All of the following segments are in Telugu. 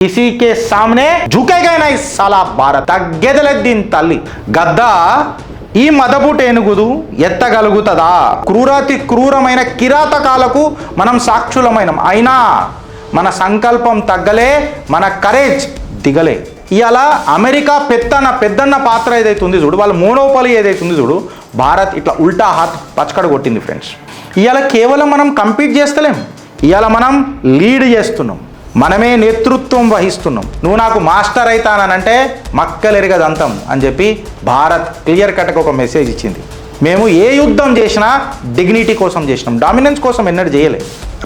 किसी के सामने झुकेगा नहीं साला భారత్ తగ్గేదలేదు దీని తల్లి గద్ద ఈ మదపుట ఏనుగుదు ఎత్తగలుగుతదా క్రూరాతి క్రూరమైన కిరాతకాలకు మనం సాక్షులమైనం అయినా మన సంకల్పం తగ్గలే మన కరేజ్ దిగలే ఇయాల అమెరికా పెద్దన్న పాత్ర ఏదైతే ఉంది చూడు వాళ్ళ మోనోపలి ఏదైతే ఉంది చూడు భారత్ ఇట్లా ఉల్టా హాత్ పచ్చకడ కొట్టింది ఫ్రెండ్స్ ఇయాల కేవలం మనం కంపీట్ చేస్తలేం ఇయాల మనం లీడ్ చేస్తున్నాం మనమే నేతృత్వం వహిస్తున్నాం నువ్వు నాకు మాస్టర్ అవుతానంటే మక్కలెరగదంతం అని చెప్పి భారత్ క్లియర్ కట్గా ఒక మెసేజ్ ఇచ్చింది మేము ఏ యుద్ధం చేసినా డిగ్నిటీ కోసం చేసినాం డామినెన్స్ కోసం ఎన్నడూ చేయలే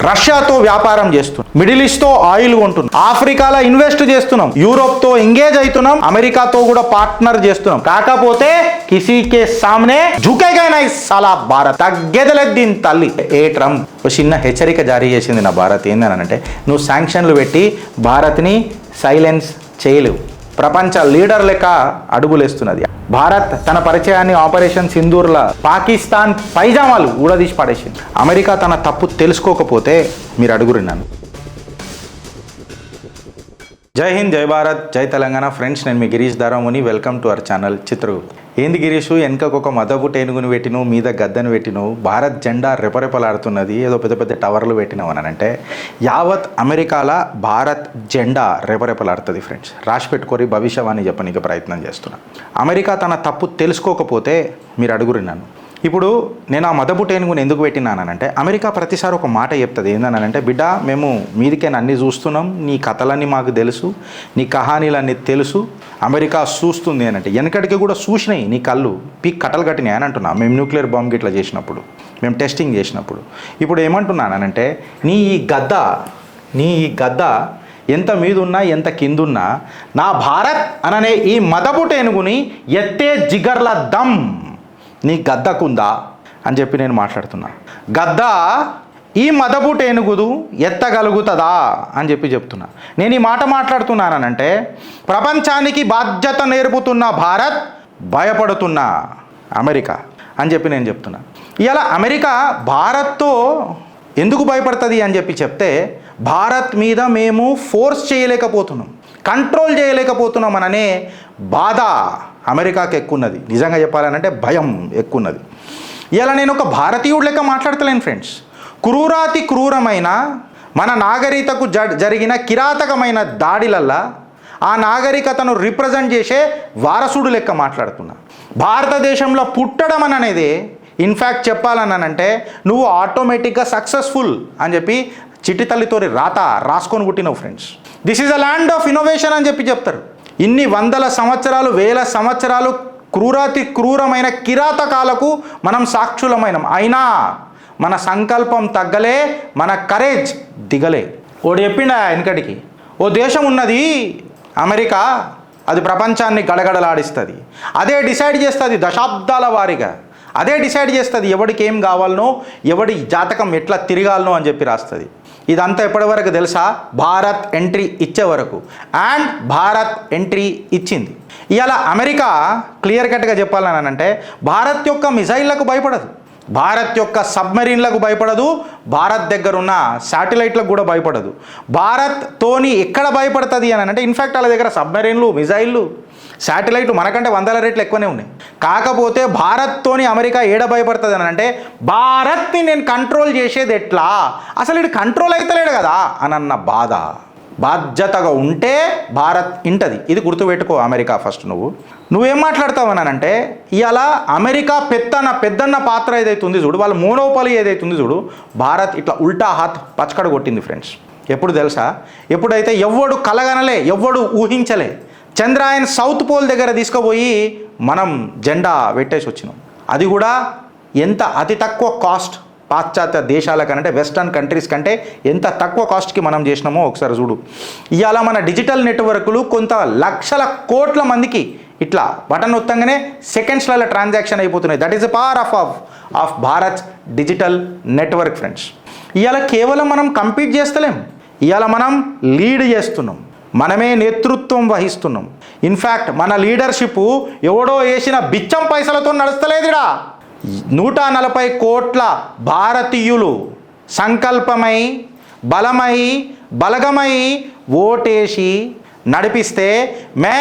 రష్యాతో వ్యాపారం చేస్తున్నాం మిడిల్ ఈస్ట్తో ఆయిల్ కొంటున్నాం ఆఫ్రికాలో ఇన్వెస్ట్ చేస్తున్నాం యూరోప్తో ఎంగేజ్ అవుతున్నాం అమెరికాతో కూడా పార్ట్నర్ చేస్తున్నాం కాకపోతే కిసీకే సామ్నే झुकेगा नहीं साला భారత్ తగ్గేదలేదు దీని తల్లి ఏ ట్రంప్ ఒక చిన్న హెచ్చరిక జారీ చేసింది నా భారత్ ఏందనంటే నువ్వు శాంక్షన్లు పెట్టి భారత్ని సైలెన్స్ చేయలేవు ప్రపంచ లీడర్ లెక్క అడుగులేస్తున్నది భారత్ తన పరిచయాన్ని ఆపరేషన్ సింధూర్ల పాకిస్తాన్ పైజామాలు ఊడదీసి పడేసింది అమెరికా తన తప్పు తెలుసుకోకపోతే మీరు అడుగురు నన్ను జై హింద్ జై భారత్ జై తెలంగాణ ఫ్రెండ్స్ నేను మీ Girish Daramuni welcome to our channel Chitragupta ఏంది గిరీష్ వెనకకు మదపుట ఏనుగును పెట్టినవు మీద గద్దను పెట్టినవు భారత్ జెండా రెపరెపలాడుతున్నది ఏదో పెద్ద పెద్ద టవర్లు పెట్టినావు అని అంటే యావత్ అమెరికాల భారత్ జెండా రెపరెపలాడుతుంది ఫ్రెండ్స్ రాసి పెట్టుకొని భవిష్యవాణి చెప్పనీకి ప్రయత్నం చేస్తున్నా అమెరికా తన తప్పు తెలుసుకోకపోతే మీరు అడుగురు నన్ను ఇప్పుడు నేను ఆ మదపుట ఏనుగును ఎందుకు పెట్టినానంటే అమెరికా ప్రతిసారి ఒక మాట చెప్తుంది ఏందనంటే బిడ్డ మేము మీదికే అన్నీ చూస్తున్నాం నీ కథలన్నీ మాకు తెలుసు నీ కహానీలన్నీ తెలుసు అమెరికా చూస్తుంది అని అంటే వెనకడికి కూడా చూసినాయి నీ కళ్ళు పీక్ కట్టలు కట్టినాయి అని అంటున్నా మేము న్యూక్లియర్ బాంబ్ ఇట్లా చేసినప్పుడు మేము టెస్టింగ్ చేసినప్పుడు ఇప్పుడు ఏమంటున్నానంటే నీ ఈ గద్ద ఎంత మీదున్నా ఎంత కిందున్నా నా భారత్ అననే ఈ మదపుట ఏనుగుని ఎత్తే జిగర్ల దమ్ నీ గద్దకుందా అని చెప్పి నేను మాట్లాడుతున్నా గద్ద ఈ మదపుట ఏనుగుదు ఎత్తగలుగుతుందా అని చెప్పి చెప్తున్నా నేను ఈ మాట మాట్లాడుతున్నానంటే ప్రపంచానికి బాధ్యత నేర్పుతున్న భారత్ భయపడుతున్న అమెరికా అని చెప్పి నేను చెప్తున్నా ఇవాళ అమెరికా భారత్తో ఎందుకు భయపడుతుంది అని చెప్పి చెప్తే భారత్ మీద మేము ఫోర్స్ చేయలేకపోతున్నాం కంట్రోల్ చేయలేకపోతున్నాం అననే బాధ అమెరికాకి ఎక్కున్నది నిజంగా చెప్పాలనంటే భయం ఎక్కున్నది ఇలా నేను ఒక భారతీయుడు లెక్క మాట్లాడతలేను ఫ్రెండ్స్ క్రూరాతి క్రూరమైన మన నాగరికతకు జరిగిన కిరాతకమైన దాడిలల్లా ఆ నాగరికతను రిప్రజెంట్ చేసే వారసుడు లెక్క మాట్లాడుతున్నా భారతదేశంలో పుట్టడం అనేది ఇన్ఫ్యాక్ట్ చెప్పాలనంటే నువ్వు ఆటోమేటిక్గా సక్సెస్ఫుల్ అని చెప్పి చిట్టి తల్లితోని రాసుకొని పుట్టినావు friends this is a land of innovation అని చెప్పి చెప్తారు ఇన్ని వందల సంవత్సరాలు వేల సంవత్సరాలు క్రూరాతి క్రూరమైన కిరాతకాలకు మనం సాక్షులమైనం అయినా మన సంకల్పం తగ్గలే మన కరేజ్ దిగలే ఓడి చెప్పిండా వెనకడికి ఓ దేశం ఉన్నది అమెరికా అది ప్రపంచాన్ని గడగడలాడిస్తుంది అదే డిసైడ్ చేస్తుంది దశాబ్దాల వారీగా అదే డిసైడ్ చేస్తుంది ఎవడికి ఏం కావాలనో ఎవడి జాతకం ఎట్లా తిరగాలనో అని చెప్పి రాస్తుంది ఇదంతా ఎప్పటి వరకు తెలుసా భారత్ ఎంట్రీ ఇచ్చే వరకు అండ్ భారత్ ఎంట్రీ ఇచ్చింది ఇవాళ అమెరికా క్లియర్ కట్గా చెప్పాలని అంటే భారత్ యొక్క మిజైళ్లకు భయపడదు భారత్ యొక్క సబ్మెరీన్లకు భయపడదు భారత్ దగ్గర ఉన్న శాటిలైట్లకు కూడా భయపడదు భారత్తోని ఎక్కడ భయపడుతుంది అని అంటే ఇన్ఫ్యాక్ట్ వాళ్ళ దగ్గర సబ్మెరీన్లు మిజైళ్ళు శాటిలైట్లు మనకంటే 100 రెట్లు ఎక్కువనే ఉన్నాయి కాకపోతే భారత్తోని అమెరికా ఏడ భయపడుతుంది అని అంటే భారత్ని నేను కంట్రోల్ చేసేది ఎట్లా అసలు ఇది కంట్రోల్ అవుతలేడు కదా అని అన్న బాధ్యతగా ఉంటే భారత్ ఇంటది ఇది గుర్తుపెట్టుకో అమెరికా ఫస్ట్ నువ్వేం మాట్లాడతావు అని అంటే ఇవాళ అమెరికా పెద్దన్న పాత్ర ఏదైతే ఉంది చూడు వాళ్ళ మోనోపలి ఏదైతే ఉంది చూడు భారత్ ఇట్లా ఉల్టా హాత్ పచ్చకడ కొట్టింది ఫ్రెండ్స్ ఎప్పుడు తెలుసా ఎప్పుడైతే ఎవ్వడు కలగనలే ఎవ్వడు ఊహించలే చంద్రాయన్ సౌత్ పోల్ దగ్గర తీసుకుపోయి మనం జెండా పెట్టేసి వచ్చినాం అది కూడా ఎంత అతి తక్కువ కాస్ట్ పాశ్చాత్య దేశాల కంటే వెస్టర్న్ కంట్రీస్ కంటే ఎంత తక్కువ కాస్ట్కి మనం చేసినామో ఒకసారి చూడు ఇవాళ మన డిజిటల్ నెట్వర్క్లు కొంత లక్షల కోట్ల మందికి ఇట్లా బటన్ ఒత్తంగానే సెకండ్స్లలో ట్రాన్సాక్షన్ అయిపోతున్నాయి that is a power of Bharat digital network friends ఇవాళ కేవలం మనం కంపీట్ చేస్తలేం ఇవాళ మనం లీడ్ చేస్తున్నాం మనమే నేతృత్వం వహిస్తున్నాం ఇన్ఫ్యాక్ట్ మన లీడర్షిప్ ఎవడో వేసిన బిచ్చం పైసలతో నడుస్తలేదుడా 140 కోట్ల భారతీయులు సంకల్పమై బలమై బలగమై ఓటేసి నడిపిస్తే మే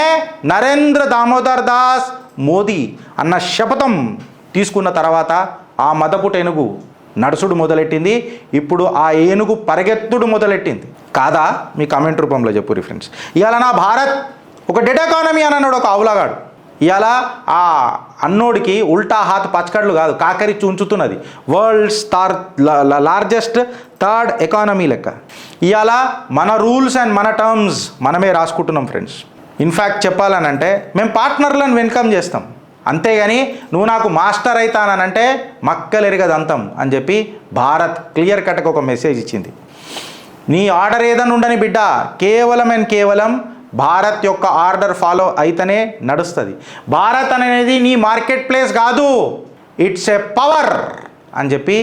నరేంద్ర దామోదర్ దాస్ మోదీ అన్న శపథం తీసుకున్న తర్వాత ఆ మదపుట ఏనుగు నడుసుడు మొదలెట్టింది. ఇప్పుడు ఆ ఏనుగు పరిగెత్తుడు మొదలెట్టింది. కాదా? మీ కామెంట్ రూపంలో చెప్పు ఫ్రెండ్స్. ఇవాళ నా భారత్ ఒక డెడ్ ఎకానమీ అని అన్నాడు ఒక అవులాగాడు. ఇవాళ ఆ అన్నోడికి ఉల్టా హాత్ పచ్చకడ్లు కాదు, Kakani చుంచుతున్నది. World's largest third economy లెక్క. ఇవాళ మన రూల్స్ అండ్ మన టర్మ్స్ మనమే రాసుకుంటున్నాం ఫ్రెండ్స్. ఇన్ఫ్యాక్ట్ చెప్పాలనంటే మేము పార్ట్నర్లను వెల్కమ్ చేస్తాం, అంతేగాని నువ్వు నాకు మాస్టర్ అవుతానంటే మక్కలెరగదంతం అని చెప్పి భారత్ క్లియర్ కట్గా ఒక మెసేజ్ ఇచ్చింది. నీ ఆర్డర్ ఏదన్నా ఉండని బిడ్డ, కేవలం అండ్ కేవలం భారత్ యొక్క ఆర్డర్ ఫాలో అయితేనే నడుస్తుంది. భారత్ అనేది నీ మార్కెట్ ప్లేస్ కాదు, ఇట్స్ ఏ పవర్ అని చెప్పి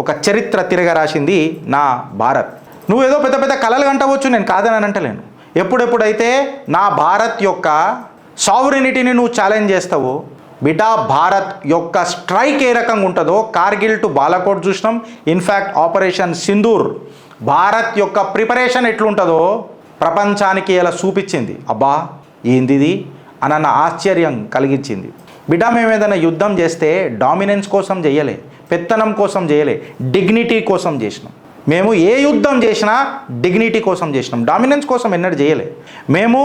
ఒక చరిత్ర తిరగ రాసింది నా భారత్. నువ్వు ఏదో పెద్ద పెద్ద కలలు కంటవచ్చు, నేను కాదని అంటలేను. ఎప్పుడెప్పుడైతే నా భారత్ యొక్క సావరెనిటీని నువ్వు ఛాలెంజ్ చేస్తావో బిడ్డ, భారత్ యొక్క స్ట్రైక్ ఏ రకంగా ఉంటుందో కార్గిల్ టు బాలాకోట్ చూసినాం. ఇన్ఫ్యాక్ట్ ఆపరేషన్ సింధూర్ భారత్ యొక్క ప్రిపరేషన్ ఎట్లుంటుందో ప్రపంచానికి ఇలా చూపించింది. అబ్బా ఏందిది అన్న ఆశ్చర్యం కలిగించింది. బిడ్డ, మేము ఏదైనా యుద్ధం చేస్తే డామినెన్స్ కోసం చేయలే, పెత్తనం కోసం చేయలే, డిగ్నిటీ కోసం చేసినాం. మేము ఏ యుద్ధం చేసినా డిగ్నిటీ కోసం చేసినాం, డామినెన్స్ కోసం ఎన్నడూ చేయలే. మేము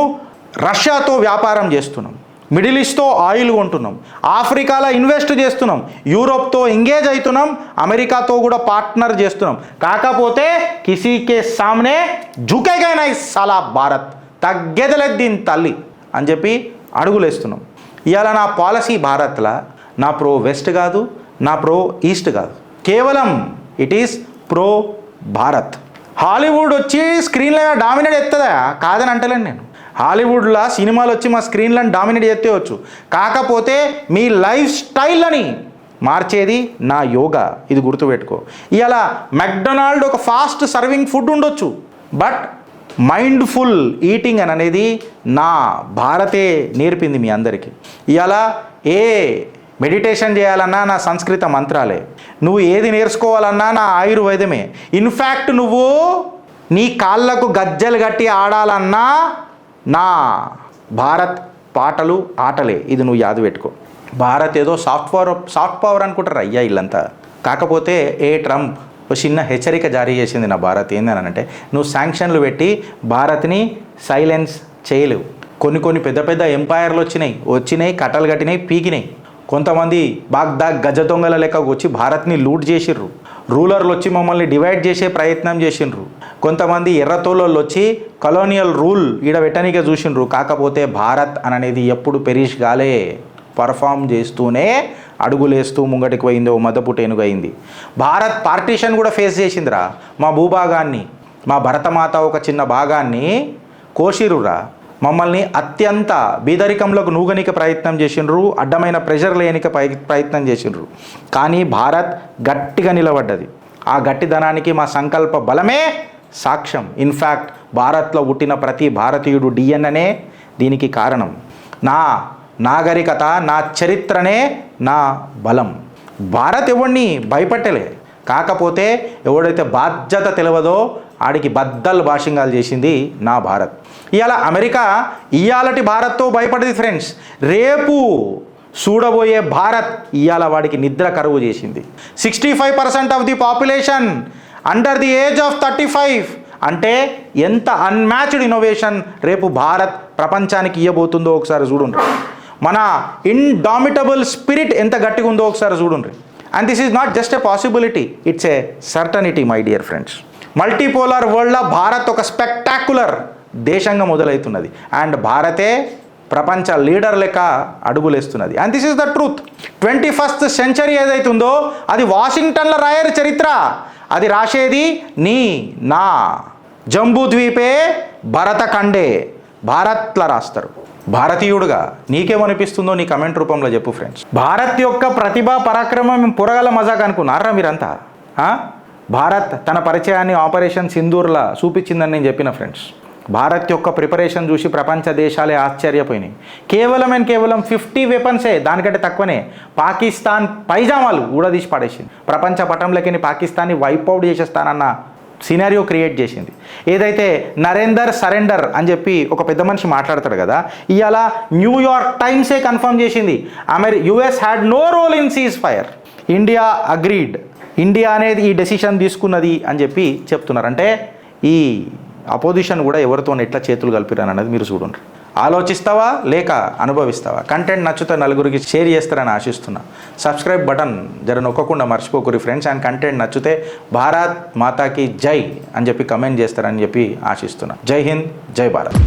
రష్యాతో వ్యాపారం చేస్తున్నాం, మిడిల్ ఈస్ట్తో ఆయిల్ కొంటున్నాం, ఆఫ్రికాలో ఇన్వెస్ట్ చేస్తున్నాం, యూరోప్తో ఎంగేజ్ అవుతున్నాం, అమెరికాతో కూడా పార్ట్నర్ చేస్తున్నాం. కాకపోతే కిసీకే సామ్నే జుకేగా నై సాలా భారత్, తగ్గేదలేదు దీని తల్లి అని చెప్పి అడుగులేస్తున్నాం. ఇవాళ నా పాలసీ భారత్లో నా ప్రో వెస్ట్ కాదు, నా ప్రో ఈస్ట్ కాదు, కేవలం it is pro Bharat. Hollywood వచ్చి స్క్రీన్లో డామినేట్ ఎత్తదా? కాదని అంటలేను నేను. హాలీవుడ్లో సినిమాలు వచ్చి మా స్క్రీన్లను డామినేట్ చేస్తేవచ్చు, కాకపోతే మీ లైఫ్ స్టైల్ని మార్చేది నా యోగా. ఇది గుర్తుపెట్టుకో. ఇలా మెక్డొనాల్డ్ ఒక ఫాస్ట్ సర్వింగ్ ఫుడ్ ఉండొచ్చు, బట్ మైండ్ఫుల్ ఈటింగ్ అని అనేది నా భారతే నేర్పింది మీ అందరికీ. ఇలా ఏ మెడిటేషన్ చేయాలన్నా నా సంస్కృత మంత్రాలే, నువ్వు ఏది నేర్చుకోవాలన్నా నా ఆయుర్వేదమే. ఇన్ఫ్యాక్ట్ నువ్వు నీ కాళ్ళకు గజ్జలు కట్టి ఆడాలన్నా నా భారత్ పాటలు ఆటలే. ఇది నువ్వు యాద పెట్టుకో. భారత్ ఏదో సాఫ్ట్ పవర్ అనుకుంటారు అయ్యా వీళ్ళంతా. కాకపోతే ట్రంప్ ఒక చిన్న హెచ్చరిక జారీ చేసింది నా భారత్. ఏందనంటే, నువ్వు శాంక్షన్లు పెట్టి భారత్ని సైలెన్స్ చేయలేవు. కొన్ని పెద్ద పెద్ద ఎంపైర్లు వచ్చినాయి, కట్టలు కట్టినాయి, పీకినాయి. కొంతమంది బాగ్దాగ్ గజ దొంగల లెక్క వచ్చి భారత్ని లూట్ చేసిర్రు. రూలర్లు వచ్చి మమ్మల్ని డివైడ్ చేసే ప్రయత్నం చేసిండ్రు. కొంతమంది ఎర్రతోళ్ళు వచ్చి కలోనియల్ రూల్ ఈడ పెట్టనికే చూసిండ్రు. కాకపోతే భారత్ అనేది ఎప్పుడు పెరిష్ గాలే, పర్ఫామ్ చేస్తూనే అడుగులేస్తూ ముంగటికి పోయింది. ఓ మదపుట ఏనుగు అయింది. భారత్ పార్టీషన్ కూడా ఫేస్ చేసిందిరా. మా భూభాగాన్ని, మా భరతమాత ఒక చిన్న భాగాన్ని కోసిరురా. మమ్మల్ని అత్యంత బీదరికంలోకి నూగనిక ప్రయత్నం చేసిండ్రు, అడ్డమైన ప్రెషర్ లేనిక ప్రయత్నం చేసిండ్రు. కానీ భారత్ గట్టిగా నిలబడ్డది. ఆ గట్టిదనానికి మా సంకల్ప బలమే సాక్ష్యం. ఇన్ఫ్యాక్ట్ భారత్లో పుట్టిన ప్రతి భారతీయుడు డిఎన్ఏనే దీనికి కారణం. నా నాగరికత, నా చరిత్రనే నా బలం. భారత్ ఎవడిని భయపెట్టలే. కాకపోతే ఎవడైతే బాధ్యత తెలియదో ఆడికి బద్దలు భాషింగాలు చేసింది నా భారత్. ఇవాళ అమెరికా ఇవాళటి భారత్తో భయపడింది ఫ్రెండ్స్. రేపు చూడబోయే భారత్ ఇవాళ వాడికి నిద్ర కరువు చేసింది. 65% of the population under the age of 35 అంటే ఎంత అన్మ్యాచ్డ్ ఇన్నోవేషన్ రేపు భారత్ ప్రపంచానికి ఇవ్వబోతుందో ఒకసారి చూడండి. మన ఇండామిటబుల్ స్పిరిట్ ఎంత గట్టిగా ఉందో ఒకసారి చూడండి. And this is not just a possibility, it's a certainty my dear friends. Multipolar వరల్డ్లో భారత్ ఒక స్పెక్టాక్యులర్ దేశంగా మొదలవుతున్నది. అండ్ భారతే ప్రపంచ లీడర్ లెక్క అడుగులేస్తున్నది. And this is the truth. 21st century ఏదైతుందో అది వాషింగ్టన్లో రాయరు చరిత్ర, అది రాసేది నా జంబూ ద్వీపే భరతఖండే భారత్లో రాస్తారు. భారతీయుడుగా నీకేమనిపిస్తుందో నీ కమెంట్ రూపంలో చెప్పు ఫ్రెండ్స్. భారత్ యొక్క ప్రతిభా పరాక్రమం పురగల మజాక్ అనుకున్నారా మీరంతా? భారత్ తన పరిచయాన్ని ఆపరేషన్ సింధూర్లా చూపించిందని నేను చెప్పిన ఫ్రెండ్స్. భారత్ యొక్క ప్రిపరేషన్ చూసి ప్రపంచ దేశాలే ఆశ్చర్యపోయినాయి. కేవలం 50 వెపన్సే, దానికంటే తక్కువనే పాకిస్తాన్ పైజామాలు ఊడదీసి పడేసింది. ప్రపంచ పటంలోకి పాకిస్తాన్ని వైపౌట్ చేసేస్తానన్న సినారియో క్రియేట్ చేసింది. ఏదైతే నరేందర్ సరెండర్ అని చెప్పి ఒక పెద్ద మనిషి మాట్లాడతాడు కదా, ఇవాళ న్యూయార్క్ టైమ్సే కన్ఫర్మ్ చేసింది US had no role in ceasefire, India agreed, India అనేది ఈ డెసిషన్ తీసుకున్నది అని చెప్పి చెప్తున్నారు. అంటే ఈ అపోజిషన్ కూడా ఎవరితో ఎట్లా చేతులు కలిపిరాను అనేది మీరు చూడండి. ఆలోచిస్తావా లేక అనుభవిస్తావా? కంటెంట్ నచ్చితే నలుగురికి షేర్ చేస్తారని ఆశిస్తున్నా. సబ్స్క్రైబ్ బటన్ జర నొక్కకుండా మర్చిపోకూరి ఫ్రెండ్స్. అండ్ కంటెంట్ నచ్చితే భారత్ మాతాకి జై అని చెప్పి కమెంట్ చేస్తారని చెప్పి ఆశిస్తున్నా. జై హింద్, జై భారత్.